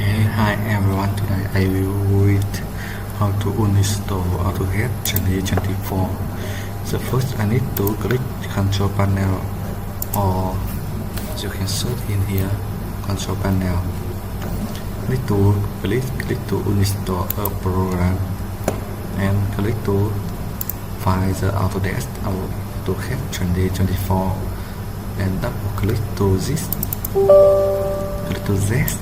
Okay, hi everyone. Today I will read how to uninstall Autocad 2024. So first I need to click control panel, or you can search in here control panel. Need to click to uninstall a program and click to find the Autodesk Autocad 2024 and double click to this. Click to this.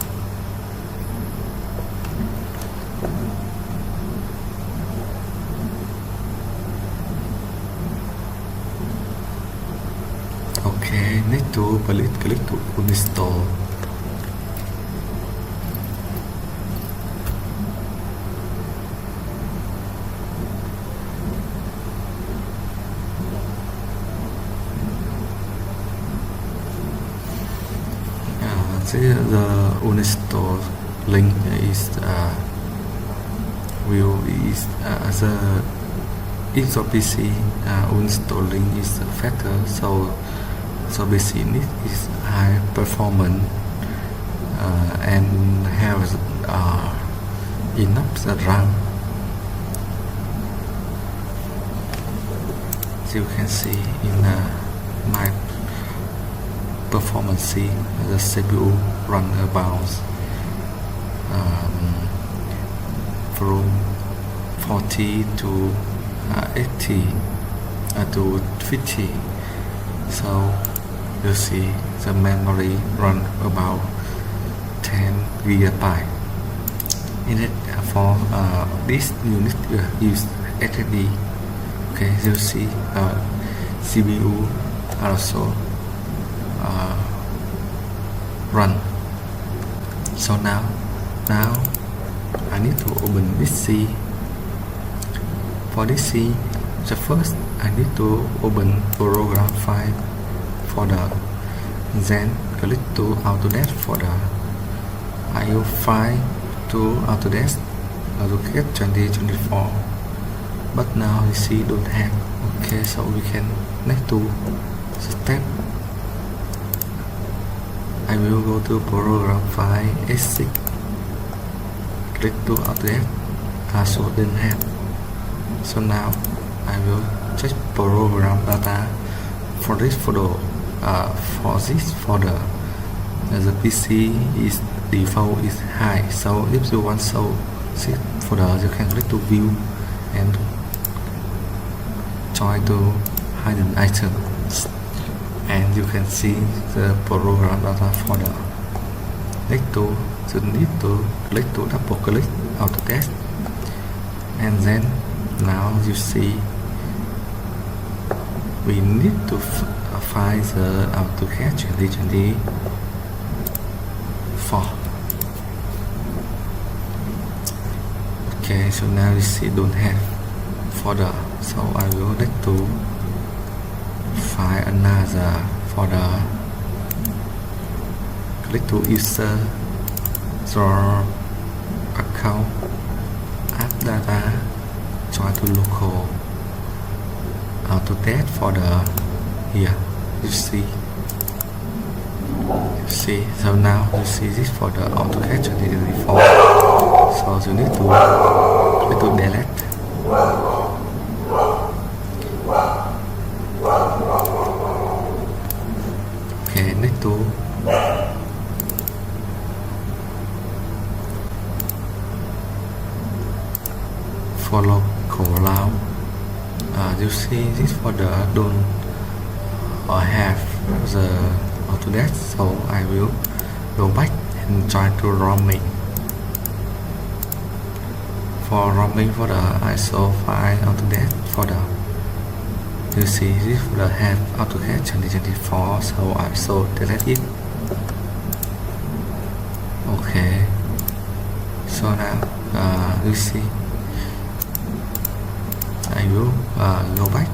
Okay, need to click to uninstall. The uninstall link is if your PC uninstalling is faster, so PC is high performance and has enough RAM. As you can see in my performance, the CPU run about from 40 to 80 to 50. So you see the memory run about 10 GB. In it, for this unit use SSD. Okay, you see CPU also run. So now I need to open this C. For this C, the first I need to open program file folder, then click to Autodesk folder, IO file to Autodesk AutoCAD 2024. But now you see don't have. Okay, so we can next to step. I will go to program file S6, click to Autodesk, also don't have. So now I will check program data for this folder. For this folder, the PC is default is high. So if you want to see folder, you can click to view and try to hidden items, and you can see the program data folder. Next to you need to click to double click Autodesk, and then now you see we need to find the AutoCAD 2024. Okay, so now you see don't have folder, so I will need to find another folder. Click to user, draw account, add data, try to local Autodesk folder. Here you see, so now you see this folder AutoCAD 2024. So you need to click to delete. Okay, next to follow call. You see this folder don't have the Autodesk, so I will go back and try to roaming. For roaming folder, I saw find Autodesk folder. You see this folder have AutoCAD 2024, so I so delete it. Okay, so now you see I will go back,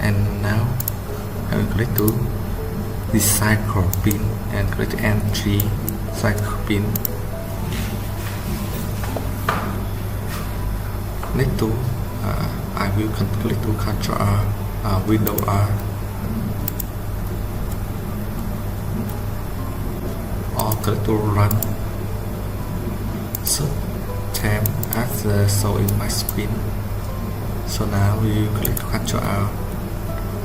and now I will click to this cycle pin and click entry cycle pin. Next to I will click to Ctrl R, Windows R, click to run search term as shown in my screen. So now you click Ctrl R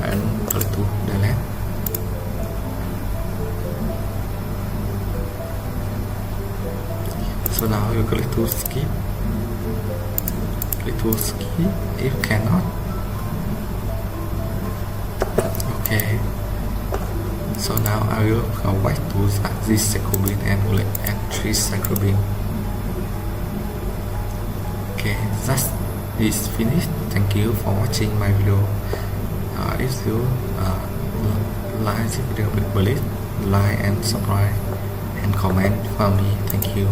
and click to delete. So now you click to skip. Click to skip if cannot. Okay. So now I will go back to this cycle and click entry cycle bin. Okay, that is finished. Thank you for watching my video. If you like this video, please like and subscribe and comment for me. Thank you.